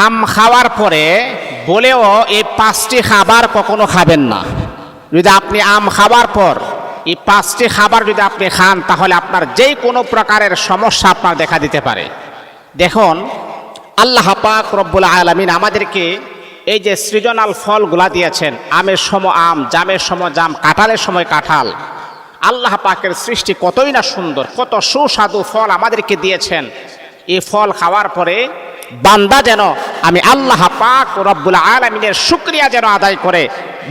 আম খাওয়ার পরে বলেও এই 5টি খাবার কখনো খাবেন না। যদি আপনি আম খাওয়ার পর এই 5টি খাবার যদি আপনি খান, তাহলে আপনার যে কোনো প্রকারের সমস্যা আপনার দেখা দিতে পারে। দেখুন, আল্লাহ পাক রব্বুল আলামিন আমাদেরকে এই যে সৃজনাল ফলগুলা দিয়েছেন, আমের সময় আম, জামের সময় জাম, কাঁঠালের সময় কাঁঠাল। আল্লাহ পাকের সৃষ্টি কতই না সুন্দর, কত সুস্বাদু ফল আমাদেরকে দিয়েছেন। এই ফল খাওয়ার পরে বান্দা যেন আমি আল্লাহ পাক রব্বুল আলামিনের শুকরিয়া যেন আদায় করে,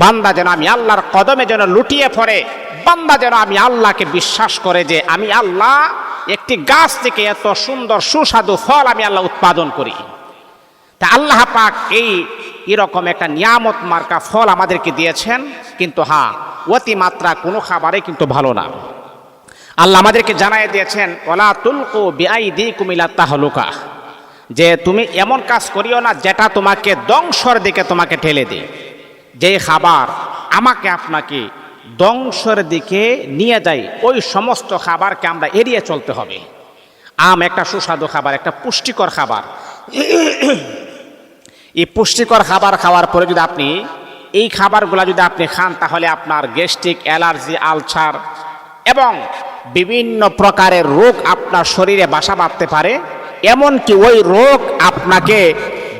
বান্দা যেন আমি আল্লাহর কদমে যেন লুটিয়ে পড়ে, বান্দা যেন আমি আল্লাহকে বিশ্বাস করে যে আমি আল্লাহ একটি গাছ থেকে এত সুন্দর সুস্বাদু ফল আমি আল্লাহ উৎপাদন করি। তা আল্লাহ পাক এরকম একটা নিয়ামত মার্কা ফল আমাদেরকে দিয়েছেন। কিন্তু হ্যাঁ, অতিমাত্রা কোনো খাবারে কিন্তু ভালো না। আল্লাহ আমাদেরকে জানাই দিয়েছেন, ওয়ালা তুলকু বিআইদিকুম ইলা তাহলুকা, যে তুমি এমন কাজ করিও না যেটা তোমাকে ধ্বংসের দিকে তোমাকে ঠেলে দেয়। যে খাবার আমাকে আপনাকে ধ্বংসের দিকে নিয়ে যায়, ওই সমস্ত খাবারকে আমরা এড়িয়ে চলতে হবে। আম একটা সুস্বাদু খাবার, একটা পুষ্টিকর খাবার। এই পুষ্টিকর খাবার খাওয়ার পরে যদি আপনি এই খাবারগুলো যদি আপনি খান, তাহলে আপনার গ্যাস্ট্রিক, অ্যালার্জি, আলসার এবং বিভিন্ন প্রকারের রোগ আপনার শরীরে বাসা বাঁধতে পারে। এমনকি ওই রোগ আপনাকে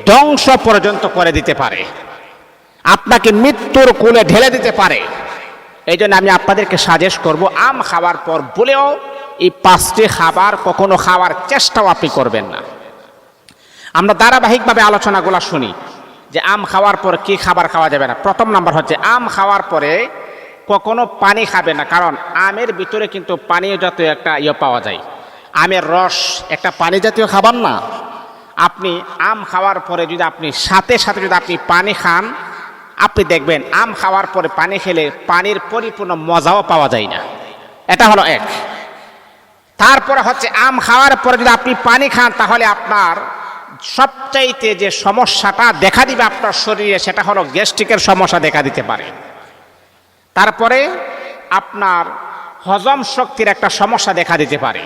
ধ্বংস পর্যন্ত করে দিতে পারে, আপনাকে মৃত্যুর কোলে ঢেলে দিতে পারে। এই জন্য আমি আপনাদেরকে সাজেস্ট করব, আম খাওয়ার পর বলেও এই 5টি খাবার কখনো খাওয়ার চেষ্টাও আপনি করবেন না। আমরা ধারাবাহিকভাবে আলোচনাগুলো শুনি যে আম খাওয়ার পর কি খাবার খাওয়া যাবে না। প্রথম নাম্বার হচ্ছে, আম খাওয়ার পরে কখনো পানি খাবে না, কারণ আমের ভিতরে কিন্তু পানীয় জাতীয় একটা পাওয়া যায়। আমের রস একটা পানি জাতীয় খাবার না। আপনি আম খাওয়ার পরে যদি আপনি সাথে সাথে যদি আপনি পানি খান, আপনি দেখবেন আম খাওয়ার পরে পানি খেলে পানির পরিপূর্ণ মজাও পাওয়া যায় না। এটা হলো এক। তারপরে হচ্ছে, আম খাওয়ার পরে যদি আপনি পানি খান, তাহলে আপনার সবচাইতে যে সমস্যাটা দেখা দিবে আপনার শরীরে, সেটা হলো গ্যাস্ট্রিকের সমস্যা দেখা দিতে পারে। তারপরে আপনার হজম শক্তির একটা সমস্যা দেখা দিতে পারে।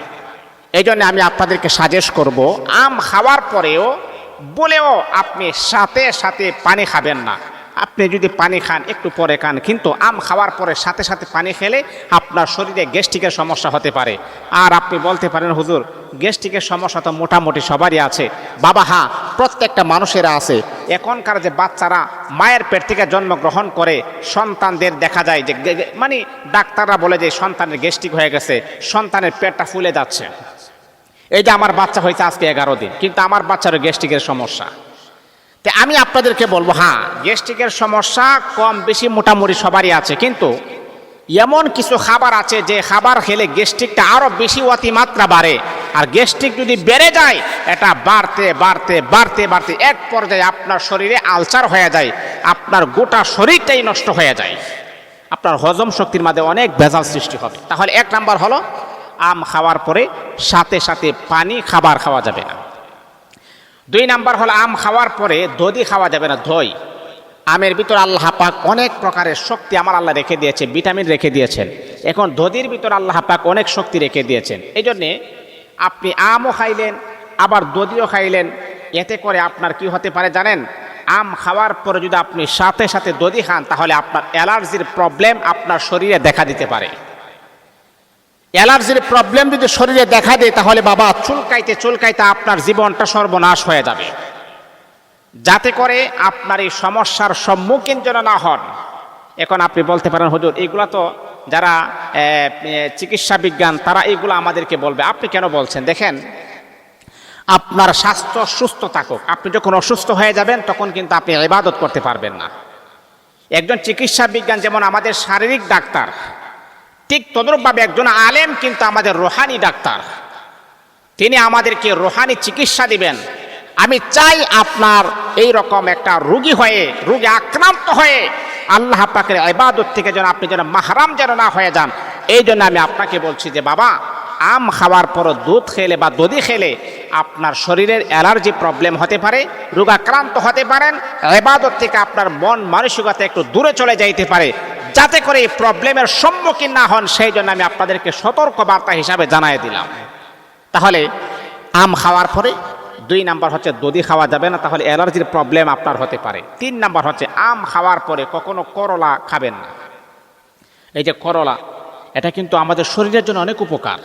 এই জন্য আমি আপনাদেরকে সাজেস্ট করব, আম খাওয়ার পরেও বলেও আপনি সাথে সাথে পানি খাবেন না। আপনি যদি পানি খান একটু পরে খান, কিন্তু আম খাওয়ার পরে সাথে সাথে পানি খেলে আপনার শরীরে গ্যাস্ট্রিকের সমস্যা হতে পারে। আর আপনি বলতে পারেন, হুজুর গ্যাস্ট্রিকের সমস্যা তো মোটামুটি সবারই আছে। বাবা হ্যাঁ, প্রত্যেকটা মানুষেরা আছে। এখনকার যে বাচ্চারা মায়ের পেট থেকে জন্মগ্রহণ করে, সন্তানদের দেখা যায় যে মানে ডাক্তাররা বলে যে সন্তানের গ্যাস্ট্রিক হয়ে গেছে, সন্তানের পেটটা ফুলে যাচ্ছে। এই যে আমার বাচ্চা হয়েছে আজকে 11 দিন, কিন্তু আমার বাচ্চারও গ্যাস্ট্রিকের সমস্যা। তো আমি আপনাদেরকে বলবো, হ্যাঁ গ্যাস্ট্রিকের সমস্যা কম বেশি মোটামুটি সবারই আছে, কিন্তু এমন কিছু খাবার আছে যে খাবার খেলে গ্যাস্ট্রিকটা আরো বেশি অতিমাত্রা বাড়ে। আর গ্যাস্ট্রিক যদি বেড়ে যায়, এটা বাড়তে বাড়তে বাড়তে বাড়তে এক পর্যায়ে আপনার শরীরে আলসার হয়ে যায়, আপনার গোটা শরীরটাই নষ্ট হয়ে যায়, আপনার হজম শক্তির মধ্যে অনেক ভেজাল সৃষ্টি হবে। তাহলে 1 নাম্বার হলো, আম খাওয়ার পরে সাথে সাথে পানি খাবার খাওয়া যাবে না। 2 নাম্বার হলো, আম খাওয়ার পরে দধি খাওয়া যাবে না। দই, আমের ভিতর আল্লাহ পাক অনেক প্রকারের শক্তি আমার আল্লাহ রেখে দিয়েছে, ভিটামিন রেখে দিয়েছেন। এখন দধির ভিতর আল্লাহ পাক অনেক শক্তি রেখে দিয়েছেন। এই জন্যে আপনি আমও খাইলেন, আবার দধিও খাইলেন, এতে করে আপনার কি হতে পারে জানেন? আম খাওয়ার পরে যদি আপনি সাথে সাথে দধি খান, তাহলে আপনার অ্যালার্জির প্রবলেম আপনার শরীরে দেখা দিতে পারে। অ্যালার্জির প্রবলেম যদি শরীরে দেখা দেয়, তাহলে বাবা চুলকাইতে চুলকাইতে আপনার জীবনটা সর্বনাশ হয়ে যাবে। যাতে করে আপনার এই সমস্যার সম্মুখীন যেন না হন। এখন আপনি বলতে পারেন, হুজুর এইগুলা তো যারা চিকিৎসা বিজ্ঞান তারা এইগুলো আমাদেরকে বলবে। আপনি কেন বলছেন? দেখেন, আপনার স্বাস্থ্য সুস্থ থাকুক, আপনি যখন অসুস্থ হয়ে যাবেন তখন কিন্তু আপনি ইবাদত করতে পারবেন না। একজন চিকিৎসা বিজ্ঞান যেমন আমাদের শারীরিক ডাক্তার, ঠিক তদ্রূপভাবে একজন আলেম কিন্তু আমাদের রুহানি ডাক্তার। তিনি আমাদেরকে রুহানি চিকিৎসা দিবেন। আমি চাই আপনার এই রকম একটা রোগে আক্রান্ত হয়ে আল্লাহ পাকের ইবাদত থেকে যেন আপনি যেন মাহরাম যেন না হয়ে যান। এই জন্য আমি আপনাকে বলছি যে বাবা, আম খাওয়ার পর দুধ খেলে বা দধি খেলে আপনার শরীরের অ্যালার্জি প্রবলেম হতে পারে, রোগাক্রান্ত হতে পারেন, ইবাদত থেকে আপনার মন মানসিকতা একটু দূরে চলে যাইতে পারে। যাতে করে এই প্রবলেমের সম্মুখীন না হন, সেই জন্য আমি আপনাদেরকে সতর্ক বার্তা হিসাবে জানাই দিলাম। তাহলে আম খাওয়ার পরে 2 নাম্বার হচ্ছে দধি খাওয়া যাবে না, তাহলে অ্যালার্জির প্রবলেম আপনার হতে পারে। 3 নাম্বার হচ্ছে আম খাওয়ার পরে কখনো করলা খাবেন না। এই যে করলা, এটা কিন্তু আমাদের শরীরের জন্য অনেক উপকার।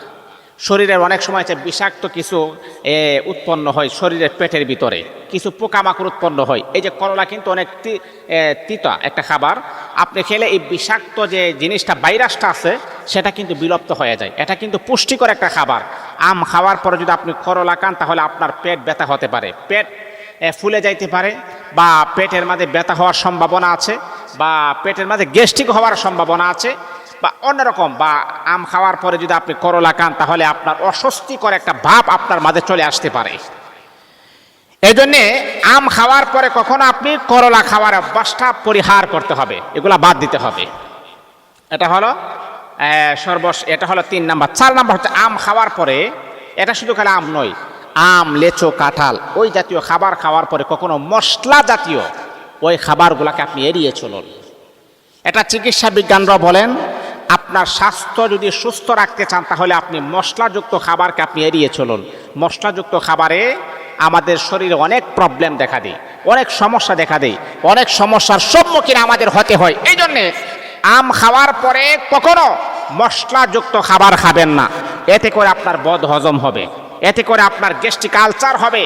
শরীরের অনেক সময় যে বিষাক্ত কিছু উৎপন্ন হয় শরীরের পেটের ভিতরে, কিছু পোকামাকড় উৎপন্ন হয়। এই যে করলা কিন্তু অনেক তিতা একটা খাবার, আপনি খেলে এই বিষাক্ত যে জিনিসটা ভাইরাসটা আছে সেটা কিন্তু বিলুপ্ত হয়ে যায়। এটা কিন্তু পুষ্টিকর একটা খাবার। আম খাওয়ার পরে যদি আপনি করলা খান তাহলে আপনার পেট ব্যথা হতে পারে, পেট ফুলে যাইতে পারে, বা পেটের মাঝে ব্যথা হওয়ার সম্ভাবনা আছে, বা পেটের মাঝে গ্যাস্ট্রিক হওয়ার সম্ভাবনা আছে, বা অন্যরকম। বা আম খাওয়ার পরে যদি আপনি করলা খান তাহলে আপনার অস্বস্তিকর একটা ভাব আপনার মাঝে চলে আসতে পারে। এই জন্যে আম খাওয়ার পরে কখনো আপনি করলা খাওয়ার অভ্যাসটা পরিহার করতে হবে, এগুলা বাদ দিতে হবে। এটা হলো এটা হলো 3 নাম্বার। 4 নাম্বার হচ্ছে আম খাওয়ার পরে, এটা শুধু খালি আম নয়, আম, লেচু, কাঁঠাল ওই জাতীয় খাবার খাওয়ার পরে কখনো মশলা জাতীয় ওই খাবারগুলোকে আপনি এড়িয়ে চলুন। এটা চিকিৎসা বিজ্ঞানরা বলেন আপনার স্বাস্থ্য যদি সুস্থ রাখতে চান তাহলে আপনি মশলাযুক্ত খাবারকে আপনি এড়িয়ে চলুন। মশলাযুক্ত খাবারে আমাদের শরীরে অনেক প্রবলেম দেখা দেয়, অনেক সমস্যা দেখা দেয়, অনেক সমস্যার সম্মুখীন আমাদের হতে হয়। এই জন্যে আম খাওয়ার পরে কখনো মশলাযুক্ত খাবার খাবেন না। এতে করে আপনার বদ হজম হবে, এতে করে আপনার গ্যাস্ট্রিক আলসার হবে,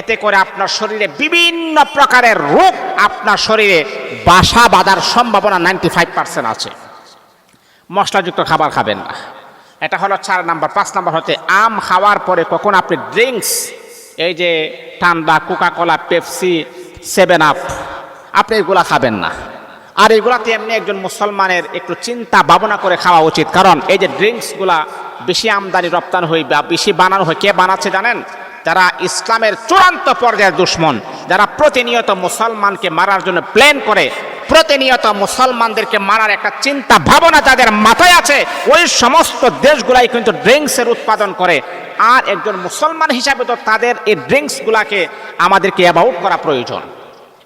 এতে করে আপনার শরীরে বিভিন্ন প্রকারের রোগ আপনার শরীরে বাসা বাঁধার সম্ভাবনা 95% আছে। মশলাযুক্ত খাবার খাবেন না, এটা হলো 4 নাম্বার। 5 নাম্বার হচ্ছে আম খাওয়ার পরে কখন আপনি ড্রিঙ্কস, এই যে ঠান্ডা, কোকাকোলা, পেপসি, 7 আপ, আপনি এগুলা খাবেন না। আর এগুলাতে এমনি একজন মুসলমানের একটু চিন্তা ভাবনা করে খাওয়া উচিত, কারণ এই যে ড্রিঙ্কসগুলা বেশি আমদানি রপ্তানি হয় বা বেশি বানানো হয়, কে বানাচ্ছে জানেন? যারা ইসলামের চূড়ান্ত পর্যায়ের দুশ্মন, যারা প্রতিনিয়ত মুসলমানকে মারার জন্য প্ল্যান করে, প্রতিনিয়ত মুসলমানদেরকে মারার একটা চিন্তা ভাবনা যাদের মাথায় আছে, ওই সমস্ত দেশগুলাই কিন্তু ড্রিঙ্কসের উৎপাদন করে। আর একজন মুসলমান হিসাবে তো তাদের এই ড্রিঙ্কসগুলাকে আমাদেরকে অ্যাভয়েড করা প্রয়োজন।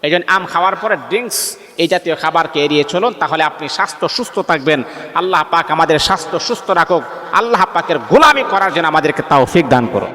এই জন্য আম খাওয়ার পরে ড্রিঙ্কস এই জাতীয় খাবারকে এড়িয়ে চলুন, তাহলে আপনি স্বাস্থ্য সুস্থ থাকবেন। আল্লাহ পাক আমাদের স্বাস্থ্য সুস্থ রাখুক। আল্লাহ পাকের গোলামি করার জন্য আমাদেরকে তৌফিক দান করুন।